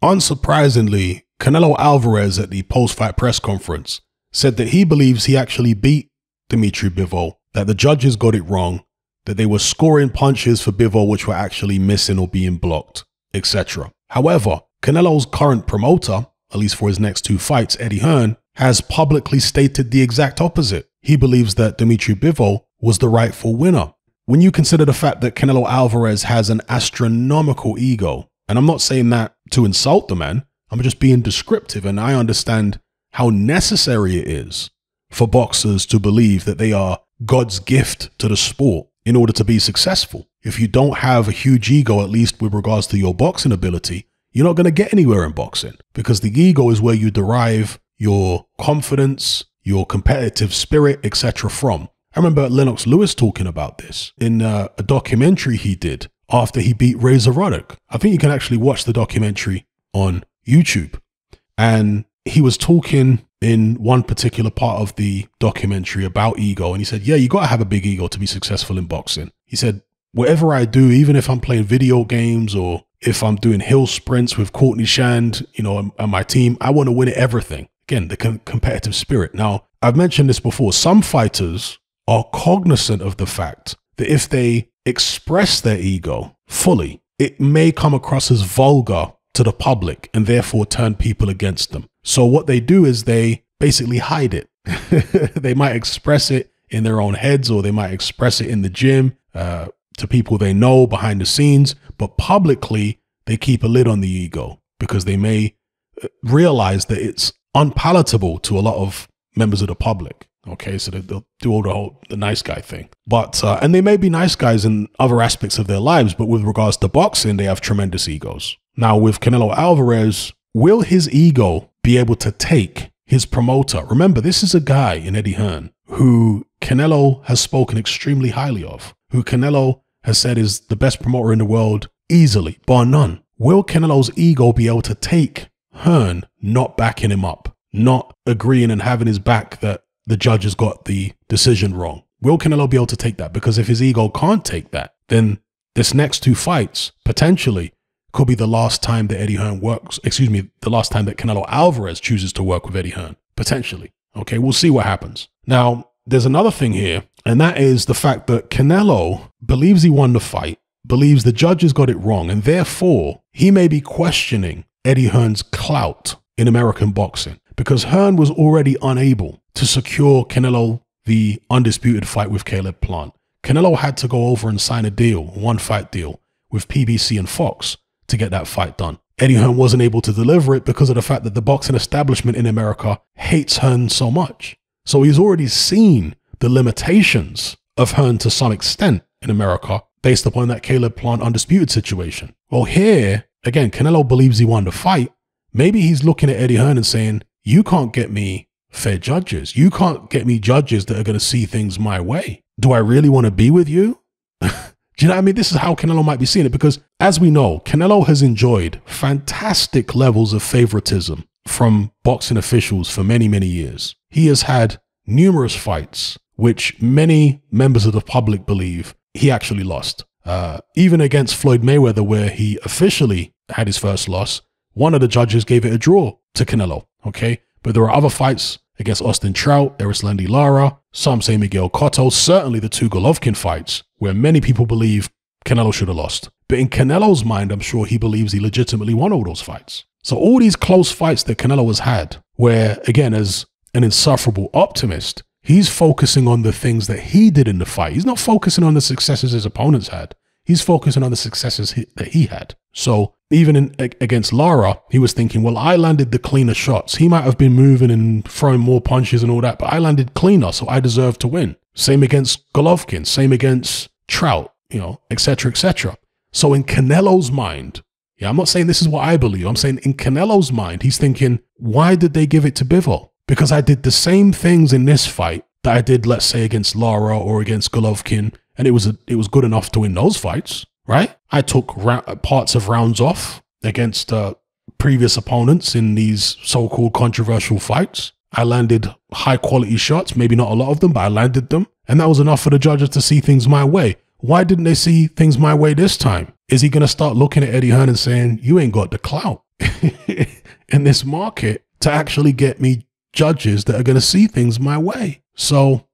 Unsurprisingly, Canelo Alvarez at the post-fight press conference said that he believes he actually beat Dimitri Bivol, that the judges got it wrong, that they were scoring punches for Bivol which were actually missing or being blocked, etc. However, Canelo's current promoter, at least for his next 2 fights, Eddie Hearn, has publicly stated the exact opposite. He believes that Dimitri Bivol was the rightful winner. When you consider the fact that Canelo Alvarez has an astronomical ego, and I'm not saying that to insult the man, I'm just being descriptive, and I understand how necessary it is for boxers to believe that they are God's gift to the sport in order to be successful. If you don't have a huge ego, at least with regards to your boxing ability, you're not going to get anywhere in boxing, because the ego is where you derive your confidence, your competitive spirit, etc. from. I remember Lennox Lewis talking about this in a documentary he did after he beat Razor Ruddock. I think you can actually watch the documentary on YouTube. And he was talking in one particular part of the documentary about ego. And he said, yeah, you got to have a big ego to be successful in boxing. He said, whatever I do, even if I'm playing video games or if I'm doing hill sprints with Courtney Shand, you know, and my team, I want to win at everything. Again, the competitive spirit. Now, I've mentioned this before. Some fighters are cognizant of the fact that if they express their ego fully, it may come across as vulgar to the public and therefore turn people against them. So what they do is they basically hide it. They might express it in their own heads, or they might express it in the gym to people they know behind the scenes, but publicly they keep a lid on the ego because they may realize that it's unpalatable to a lot of members of the public. Okay, so they'll do all the nice guy thing. But, and they may be nice guys in other aspects of their lives, but with regards to boxing, they have tremendous egos. Now with Canelo Alvarez, will his ego be able to take his promoter? Remember, this is a guy in Eddie Hearn who Canelo has spoken extremely highly of, who Canelo has said is the best promoter in the world easily, bar none. Will Canelo's ego be able to take Hearn not backing him up, not agreeing and having his back that the judges got the decision wrong? Will Canelo be able to take that? Because if his ego can't take that, then this next 2 fights potentially could be the last time that Eddie Hearn works, the last time that Canelo Alvarez chooses to work with Eddie Hearn, potentially. Okay, we'll see what happens. Now, there's another thing here, and that is the fact that Canelo believes he won the fight, believes the judges got it wrong, and therefore he may be questioning Eddie Hearn's clout in American boxing, because Hearn was already unable to secure Canelo the undisputed fight with Caleb Plant. Canelo had to go over and sign a deal, 1-fight deal, with PBC and Fox to get that fight done. Eddie Hearn wasn't able to deliver it because of the fact that the boxing establishment in America hates Hearn so much. So he's already seen the limitations of Hearn to some extent in America based upon that Caleb Plant undisputed situation. Well, here, again, Canelo believes he won the fight. Maybe he's looking at Eddie Hearn and saying, you can't get me fair judges. You can't get me judges that are going to see things my way. Do I really want to be with you? Do you know what I mean? This is how Canelo might be seeing it, because as we know, Canelo has enjoyed fantastic levels of favoritism from boxing officials for many, many years. He has had numerous fights, which many members of the public believe he actually lost. Even against Floyd Mayweather, where he officially had his first loss, one of the judges gave it a draw to Canelo, okay? But there are other fights against Austin Trout, Erislandy Lara, some say Miguel Cotto, certainly the 2 Golovkin fights, where many people believe Canelo should have lost. But in Canelo's mind, I'm sure he believes he legitimately won all those fights. So all these close fights that Canelo has had, where, again, as an insufferable optimist, he's focusing on the things that he did in the fight. He's not focusing on the successes his opponents had. He's focusing on the successes that he had. So even against Lara, he was thinking, well, I landed the cleaner shots. He might have been moving and throwing more punches and all that, but I landed cleaner, so I deserve to win. Same against Golovkin, same against Trout, you know, etc., etc. So in Canelo's mind, yeah, I'm not saying this is what I believe. I'm saying in Canelo's mind, he's thinking, why did they give it to Bivol? Because I did the same things in this fight that I did, let's say, against Lara or against Golovkin, and it was good enough to win those fights, right? I took parts of rounds off against previous opponents in these so-called controversial fights. I landed high-quality shots, maybe not a lot of them, but I landed them, and that was enough for the judges to see things my way. Why didn't they see things my way this time? Is he going to start looking at Eddie Hearn and saying, you ain't got the clout? in this market to actually get me judges that are going to see things my way. So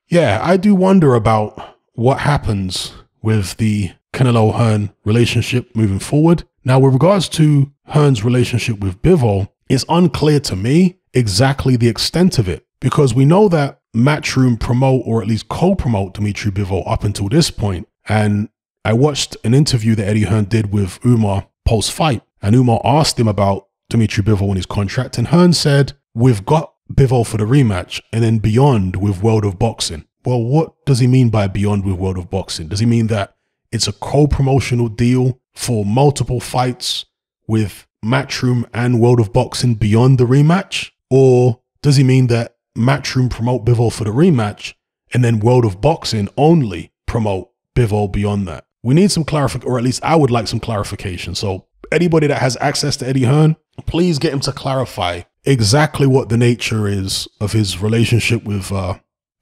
yeah, I do wonder about what happens with the Canelo Hearn relationship moving forward. Now, with regards to Hearn's relationship with Bivol, it's unclear to me exactly the extent of it, because we know that Matchroom promote, or at least co-promote, Dimitri Bivol up until this point. And I watched an interview that Eddie Hearn did with Umar post-fight, and Umar asked him about Dimitri Bivol and his contract, and Hearn said, "We've got Bivol for the rematch, and then beyond with World of Boxing." Well, what does he mean by beyond with World of Boxing? Does he mean that it's a co-promotional deal for multiple fights with Matchroom and World of Boxing beyond the rematch? Or does he mean that Matchroom promote Bivol for the rematch and then World of Boxing only promote Bivol beyond that? We need some clarification, or at least I would like some clarification. So anybody that has access to Eddie Hearn, please get him to clarify exactly what the nature is of his relationship with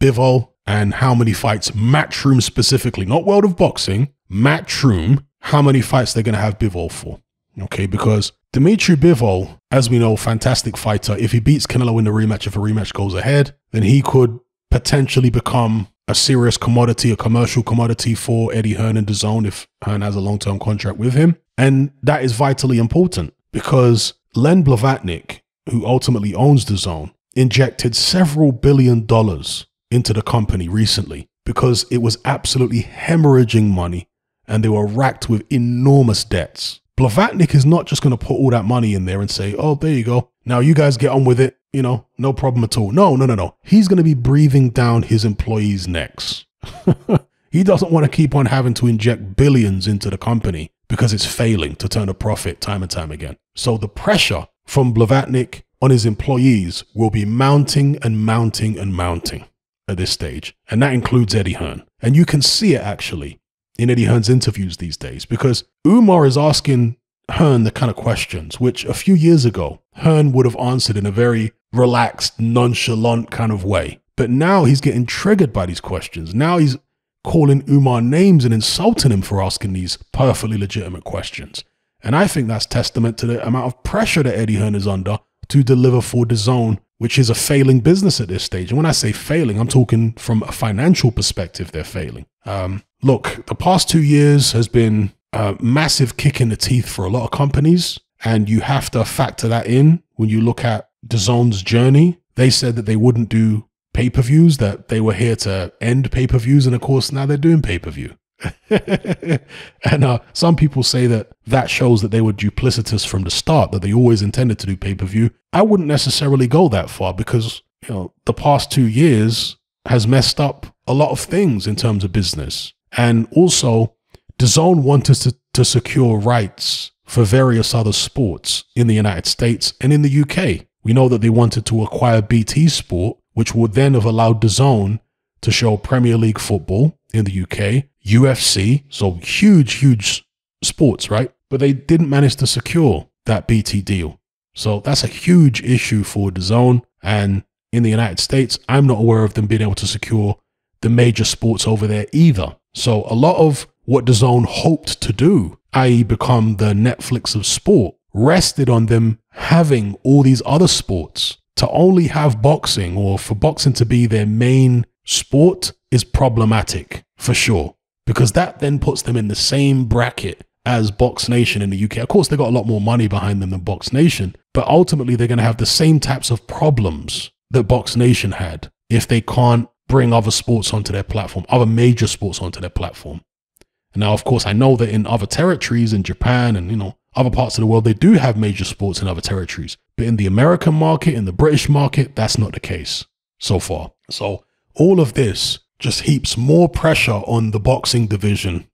Bivol, and how many fights Matchroom specifically, not World of Boxing, Matchroom, how many fights they're going to have Bivol for. Okay, because Dimitri Bivol, as we know, fantastic fighter. If he beats Canelo in the rematch, if a rematch goes ahead, then he could potentially become a serious commodity, a commercial commodity for Eddie Hearn and DAZN if Hearn has a long-term contract with him. And that is vitally important because Len Blavatnik, who ultimately owns DAZN, injected several $1 billion into the company recently because it was absolutely hemorrhaging money and they were racked with enormous debts. Blavatnik is not just going to put all that money in there and say, "Oh, there you go. Now you guys get on with it. You know, no problem at all." No. He's going to be breathing down his employees' necks. He doesn't want to keep on having to inject billions into the company because it's failing to turn a profit time and time again. So the pressure from Blavatnik on his employees will be mounting and mounting and mounting at this stage. And that includes Eddie Hearn. And you can see it actually in Eddie Hearn's interviews these days, because Umar is asking Hearn the kind of questions which a few years ago Hearn would have answered in a very relaxed, nonchalant kind of way. But now he's getting triggered by these questions. Now he's calling Umar names and insulting him for asking these perfectly legitimate questions. And I think that's testament to the amount of pressure that Eddie Hearn is under to deliver for DAZN, which is a failing business at this stage. And when I say failing, I'm talking from a financial perspective, they're failing. Look, the past 2 years has been a massive kick in the teeth for a lot of companies. And you have to factor that in when you look at DAZN's journey. They said that they wouldn't do pay-per-views, that they were here to end pay-per-views. And of course, now they're doing pay-per-view. And some people say that that shows that they were duplicitous from the start, that they always intended to do pay-per-view. I wouldn't necessarily go that far because, you know, the past 2 years has messed up a lot of things in terms of business. And also, DAZN wanted to secure rights for various other sports in the United States and in the UK. We know that they wanted to acquire BT Sport, which would then have allowed DAZN to show Premier League football in the UK, UFC, so huge sports, right? But they didn't manage to secure that BT deal. So that's a huge issue for DAZN. And in the United States, I'm not aware of them being able to secure the major sports over there either. So a lot of what DAZN hoped to do, i.e. become the Netflix of sport, rested on them having all these other sports. To only have boxing, or for boxing to be their main sport, is problematic for sure, because that then puts them in the same bracket as Box Nation in the UK. Of course, they got a lot more money behind them than Box Nation, but ultimately they're going to have the same types of problems that Box Nation had if they can't bring other sports onto their platform, other major sports onto their platform. And now, of course, I know that in other territories, in Japan and, you know, other parts of the world, they do have major sports in other territories. But in the American market, in the British market, that's not the case so far. So all of this just heaps more pressure on the boxing division.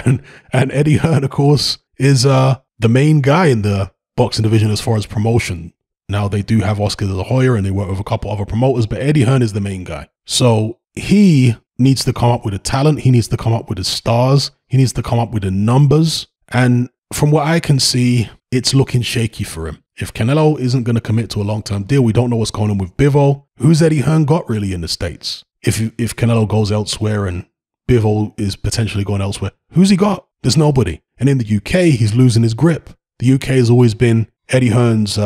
and Eddie Hearn, of course, is the main guy in the boxing division as far as promotion. Now, they do have Oscar de la Hoya and they work with a couple other promoters, but Eddie Hearn is the main guy. So he needs to come up with the talent. He needs to come up with the stars. He needs to come up with the numbers. And from what I can see, it's looking shaky for him. If Canelo isn't going to commit to a long-term deal, we don't know what's going on with Bivol. Who's Eddie Hearn got really in the States? If Canelo goes elsewhere and Bivol is potentially going elsewhere, who's he got? There's nobody. And in the UK, he's losing his grip. The UK has always been Eddie Hearn's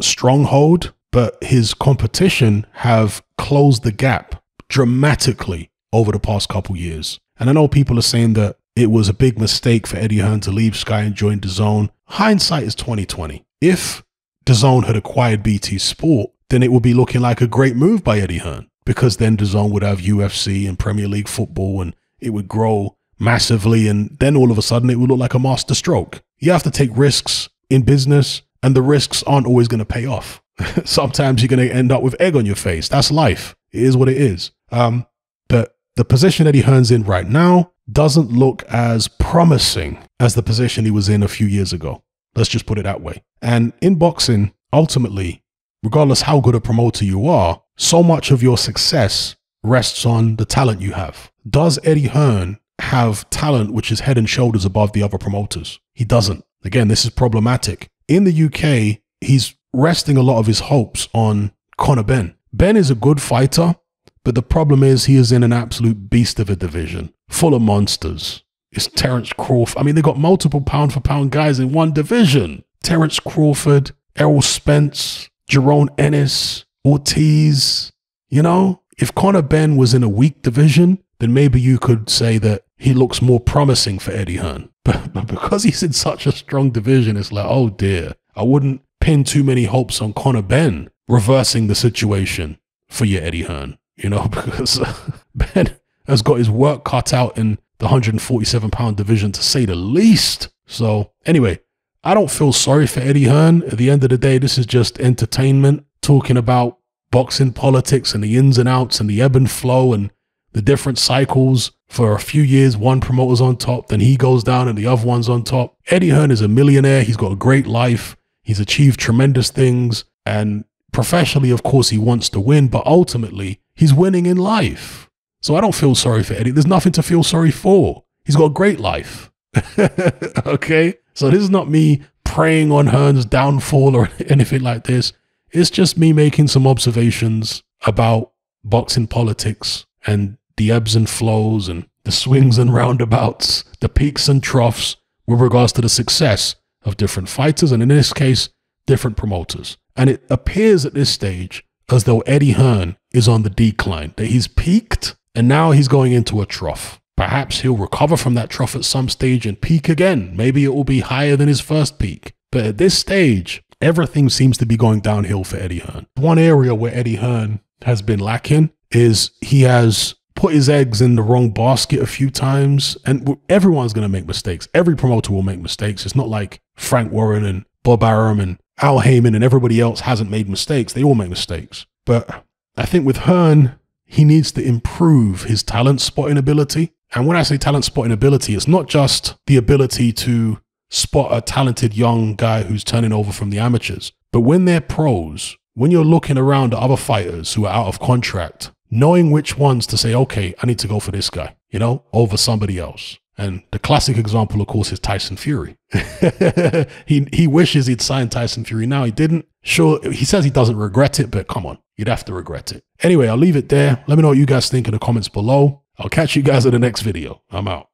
stronghold, but his competition have closed the gap dramatically over the past couple years. And I know people are saying that it was a big mistake for Eddie Hearn to leave Sky and join DAZN. Hindsight is 2020. If DAZN had acquired BT Sport, then it would be looking like a great move by Eddie Hearn, because then DAZN would have UFC and Premier League football, and it would grow massively, and then all of a sudden it would look like a master stroke. You have to take risks in business, and the risks aren't always going to pay off. Sometimes you're going to end up with egg on your face. That's life. It is what it is. But the position Eddie Hearn's in right now doesn't look as promising as the position he was in a few years ago. Let's just put it that way. And in boxing, ultimately, regardless how good a promoter you are, so much of your success rests on the talent you have. Does Eddie Hearn have talent which is head and shoulders above the other promoters? He doesn't. Again, this is problematic. In the UK, he's resting a lot of his hopes on Conor Benn. Ben is a good fighter, but the problem is he is in an absolute beast of a division, full of monsters. It's Terence Crawford. I mean, they got multiple pound for pound guys in one division. Terence Crawford, Errol Spence, Jerome Ennis, Ortiz. You know, if Conor Benn was in a weak division, then maybe you could say that he looks more promising for Eddie Hearn. But because he's in such a strong division, it's like, oh dear, I wouldn't pin too many hopes on Conor Benn reversing the situation for your Eddie Hearn, you know, because Ben has got his work cut out in the 147-pound division, to say the least. So anyway, I don't feel sorry for Eddie Hearn. At the end of the day, this is just entertainment, talking about boxing politics and the ins and outs and the ebb and flow and the different cycles. For a few years, one promoter's on top, then he goes down and the other one's on top. Eddie Hearn is a millionaire. He's got a great life. He's achieved tremendous things. And professionally, of course, he wants to win, but ultimately, he's winning in life. So I don't feel sorry for Eddie. There's nothing to feel sorry for. He's got a great life. Okay? So this is not me preying on Hearn's downfall or anything like this. It's just me making some observations about boxing politics and the ebbs and flows and the swings and roundabouts, the peaks and troughs with regards to the success of different fighters, and in this case, different promoters. And it appears at this stage as though Eddie Hearn is on the decline, that he's peaked and now he's going into a trough. Perhaps he'll recover from that trough at some stage and peak again. Maybe it will be higher than his first peak. But at this stage, everything seems to be going downhill for Eddie Hearn. One area where Eddie Hearn has been lacking is he has put his eggs in the wrong basket a few times, and everyone's going to make mistakes. Every promoter will make mistakes. It's not like Frank Warren and Bob Arum and Al Heyman and everybody else hasn't made mistakes. They all make mistakes. But I think with Hearn, he needs to improve his talent spotting ability. And when I say talent spotting ability, it's not just the ability to spot a talented young guy who's turning over from the amateurs, but when they're pros, when you're looking around at other fighters who are out of contract, knowing which ones to say, okay, I need to go for this guy, you know, over somebody else. And the classic example, of course, is Tyson Fury. He wishes he'd signed Tyson Fury. Now he didn't. Sure, he says he doesn't regret it, but come on, you'd have to regret it. Anyway, I'll leave it there. Let me know what you guys think in the comments below. I'll catch you guys in the next video. I'm out.